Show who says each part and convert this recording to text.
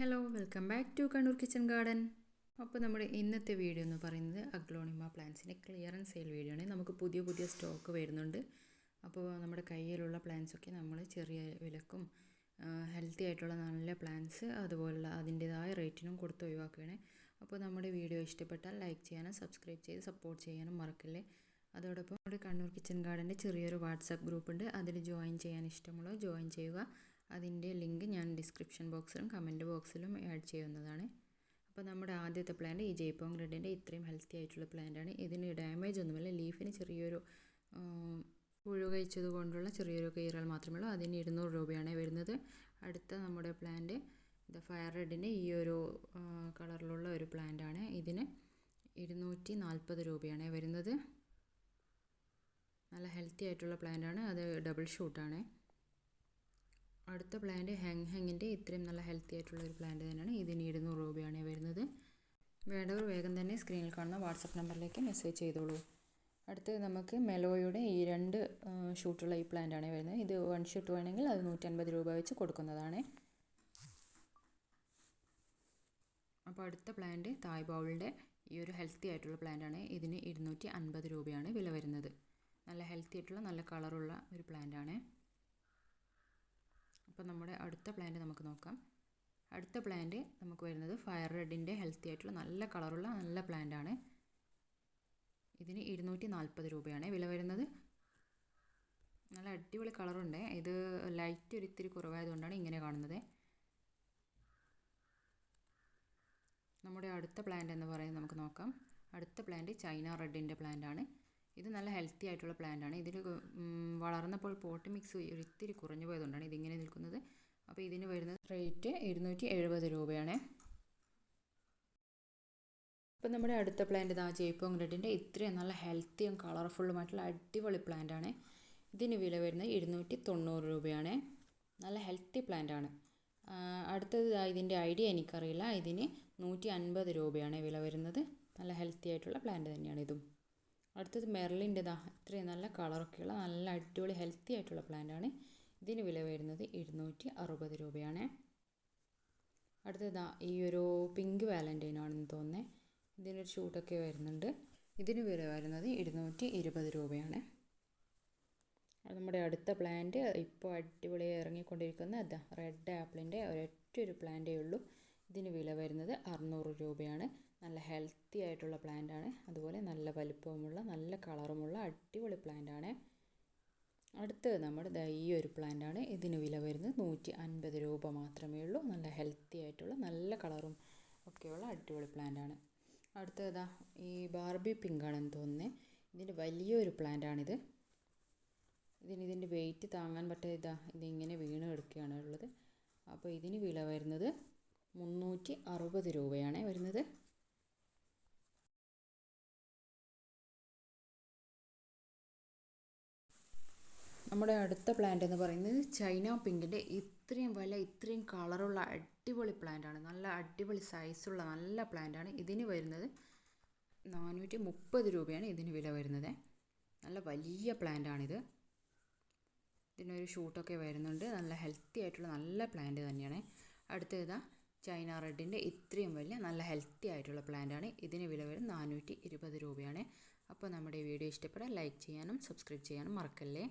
Speaker 1: Hello, welcome back to Kannur kitchen garden. അപ്പോൾ നമ്മുടെ ഇന്നത്തെ വീഡിയോ എന്ന് പറയുന്നത് അഗ്ലോണിമ പ്ലാന്റ്സിൻ്റെ ക്ലിയറൻസ് സെയിൽ വീഡിയോ ആണ്. നമുക്ക് പുതിയ സ്റ്റോക്ക് വരുന്നുണ്ട്. അപ്പോൾ നമ്മുടെ കയ്യിലുള്ള പ്ലാന്റ്സൊക്കെ നമ്മൾ ചെറിയ വിലക്കും ഹെൽത്തി ആയിട്ടുള്ള നല്ല പ്ലാന്റ്സ് അതുപോലുള്ള അതിൻ്റേതായ റേറ്റിനും കൊടുത്ത് ഒഴിവാക്കുകയാണ്. അപ്പോൾ നമ്മുടെ വീഡിയോ ഇഷ്ടപ്പെട്ടാൽ ലൈക്ക് ചെയ്യാനും സബ്സ്ക്രൈബ് ചെയ്ത് സപ്പോർട്ട് ചെയ്യാനും മറക്കല്ലേ. അതോടൊപ്പം നമ്മുടെ കണ്ണൂർ കിച്ചൺ ഗാർഡൻ്റെ ചെറിയൊരു വാട്സാപ്പ് ഗ്രൂപ്പ് ഉണ്ട്. അതിൽ ജോയിൻ ചെയ്യാൻ ഇഷ്ടമുള്ളവർ ജോയിൻ ചെയ്യുക. അതിൻ്റെ ലിങ്ക് ഞാൻ ഡിസ്ക്രിപ്ഷൻ ബോക്സിലും കമൻറ്റ് ബോക്സിലും ആഡ് ചെയ്യുന്നതാണ്. അപ്പോൾ നമ്മുടെ ആദ്യത്തെ പ്ലാന്റ് ഈ ജയ്പോങ് റെഡിൻ്റെ ഇത്രയും ഹെൽത്തി ആയിട്ടുള്ള പ്ലാന്റാണ്. ഇതിന് ഡാമേജ് ഒന്നുമില്ല. ലീഫിന് ചെറിയൊരു പുഴു കഴിച്ചത് കൊണ്ടുള്ള ചെറിയൊരു കീറൽ മാത്രമേ ഉള്ളൂ. അതിന് 200 രൂപയാണ് വരുന്നത്. അടുത്ത നമ്മുടെ പ്ലാന്റ് ഫയർ റെഡിൻ്റെ ഈ ഒരു കളറിലുള്ള ഒരു പ്ലാന്റാണ്. ഇതിന് 240 രൂപയാണ് വരുന്നത്. നല്ല ഹെൽത്തി ആയിട്ടുള്ള പ്ലാന്റാണ്. അത് ഡബിൾ ഷൂട്ടാണ്. അടുത്ത പ്ലാന്റ് ഹെങ്ങിൻ്റെ ഇത്രയും നല്ല ഹെൽത്തി ആയിട്ടുള്ള ഒരു പ്ലാന്റ് തന്നെയാണ്. ഇതിന് 200 രൂപയാണ് വരുന്നത്. വേണ്ടവർ വേഗം തന്നെ സ്ക്രീനിൽ കാണുന്ന വാട്സപ്പ് നമ്പറിലേക്ക് മെസ്സേജ് ചെയ്തോളൂ. അടുത്ത് നമുക്ക് മെലോയുടെ ഈ 2 ഷൂട്ടുള്ള ഈ പ്ലാന്റാണ് വരുന്നത്. ഇത് 1 ഷൂട്ട് വേണമെങ്കിൽ അത് 150 രൂപ വെച്ച് കൊടുക്കുന്നതാണ്. അപ്പോൾ അടുത്ത പ്ലാന്റ് തായ് ബൗളിൻ്റെ ഈ ഒരു ഹെൽത്തി ആയിട്ടുള്ള പ്ലാന്റാണ്. ഇതിന് 250 രൂപയാണ് വില വരുന്നത്. നല്ല ഹെൽത്തി ആയിട്ടുള്ള നല്ല കളറുള്ള ഒരു പ്ലാന്റാണ്. അപ്പോൾ നമ്മുടെ അടുത്ത പ്ലാന്റ് നമുക്ക് നോക്കാം. അടുത്ത പ്ലാന്റ് നമുക്ക് വരുന്നത് ഫയർ റെഡിൻ്റെ ഹെൽത്തി ആയിട്ടുള്ള നല്ല കളറുള്ള നല്ല പ്ലാന്റാണ്. ഇതിന് 240 രൂപയാണ് വില വരുന്നത്. നല്ല അടിപൊളി കളറുണ്ട്. ഇത് ലൈറ്റ് ഒരിത്തിരി കുറവായതുകൊണ്ടാണ് ഇങ്ങനെ കാണുന്നത്. നമ്മുടെ അടുത്ത പ്ലാന്റ് എന്ന് പറയുന്നത് നമുക്ക് നോക്കാം. അടുത്ത പ്ലാന്റ് ചൈന റെഡിൻ്റെ പ്ലാന്റാണ്. ഇത് നല്ല ഹെൽത്തി ആയിട്ടുള്ള പ്ലാന്റാണ്. ഇതിൽ വളർന്നപ്പോൾ പോട്ട് മിക്സ് ഒരിത്തിരി കുറഞ്ഞു പോയതുകൊണ്ടാണ് ഇതിങ്ങനെ നിൽക്കുന്നത്. അപ്പോൾ ഇതിന് വരുന്നത് റേറ്റ് 270 രൂപയാണ്. അപ്പോൾ നമ്മുടെ അടുത്ത പ്ലാന്റ് ജയ്പോങ് റെഡിൻ്റെ ഇത്രയും നല്ല ഹെൽത്തിയും കളർഫുള്ളുമായിട്ടുള്ള അടിപൊളി പ്ലാന്റാണ്. ഇതിന് വില വരുന്നത് 290 രൂപയാണ്. നല്ല ഹെൽത്തി പ്ലാന്റാണ്. അടുത്തത് ഇതിൻ്റെ ഐഡിയ എനിക്കറിയില്ല. ഇതിന് 150 രൂപയാണ് വില വരുന്നത്. നല്ല ഹെൽത്തി ആയിട്ടുള്ള പ്ലാന്റ് തന്നെയാണ് ഇതും. അടുത്തത് മെർലിൻ്റെതാ ഇത്രയും നല്ല കളറൊക്കെയുള്ള നല്ല അടിപൊളി ഹെൽത്തി ആയിട്ടുള്ള പ്ലാന്റാണ്. ഇതിന് വില വരുന്നത് 260 രൂപയാണ്. അടുത്തത് ഈ ഒരു പിങ്ക് വാലൻറ്റൈനാണെന്ന് തോന്നുന്നത്. ഇതിനൊരു ഷൂട്ടൊക്കെ വരുന്നുണ്ട്. ഇതിന് വില വരുന്നത് 220 രൂപയാണ്. നമ്മുടെ അടുത്ത പ്ലാന്റ് ഇപ്പോൾ അടിപൊളി ഇറങ്ങിക്കൊണ്ടിരിക്കുന്ന റെഡ് ആപ്പിളിൻ്റെ ഒരൊറ്റൊരു പ്ലാന്റേ ഉള്ളൂ. ഇതിന് വില വരുന്നത് 600 രൂപയാണ്. നല്ല ഹെൽത്തി ആയിട്ടുള്ള പ്ലാന്റാണ്. അതുപോലെ നല്ല വലുപ്പവുമുള്ള നല്ല കളറുമുള്ള അടിപൊളി പ്ലാന്റാണ്. അടുത്തത് നമ്മുടെ ഈ ഒരു പ്ലാന്റാണ്. ഇതിന് വില വരുന്നത് 150 രൂപ മാത്രമേ ഉള്ളൂ. നല്ല ഹെൽത്തി ആയിട്ടുള്ള നല്ല കളറും ഒക്കെയുള്ള അടിപൊളി പ്ലാന്റാണ്. അടുത്തത് ഈ ബാർബി പിങ്ക് ആണെന്ന് തോന്നുന്നത്. ഇതിൻ്റെ വലിയൊരു പ്ലാന്റാണിത്. ഇതിൻ്റെ വെയിറ്റ് താങ്ങാൻ പറ്റാതെ ഇതിങ്ങനെ വീണ് കിടക്കുകയാണ് ഉള്ളത്. അപ്പോൾ ഇതിന് വില വരുന്നത് 360 രൂപയാണ് വരുന്നത്. നമ്മുടെ അടുത്ത പ്ലാന്റ് എന്ന് പറയുന്നത് ചൈന പിങ്കിൻ്റെ ഇത്രയും കളറുള്ള അടിപൊളി പ്ലാന്റാണ്. നല്ല അടിപൊളി സൈസുള്ള നല്ല പ്ലാന്റാണ്. ഇതിന് വരുന്നത് 430 രൂപയാണ് ഇതിന് വില വരുന്നത്. നല്ല വലിയ പ്ലാന്റാണിത്. ഇതിനൊരു ഷൂട്ടൊക്കെ വരുന്നുണ്ട്. നല്ല ഹെൽത്തി ആയിട്ടുള്ള നല്ല പ്ലാന്റ് തന്നെയാണ്. അടുത്തത് ചൈന റെഡിൻ്റെ ഇത്രയും വലിയ നല്ല ഹെൽത്തി ആയിട്ടുള്ള പ്ലാന്റാണ്. ഇതിന് വില വരുന്നത് 420 രൂപയാണ്. അപ്പോൾ നമ്മുടെ വീഡിയോ ഇഷ്ടപ്പെട്ടാൽ ലൈക്ക് ചെയ്യാനും സബ്സ്ക്രൈബ് ചെയ്യാനും മറക്കല്ലേ.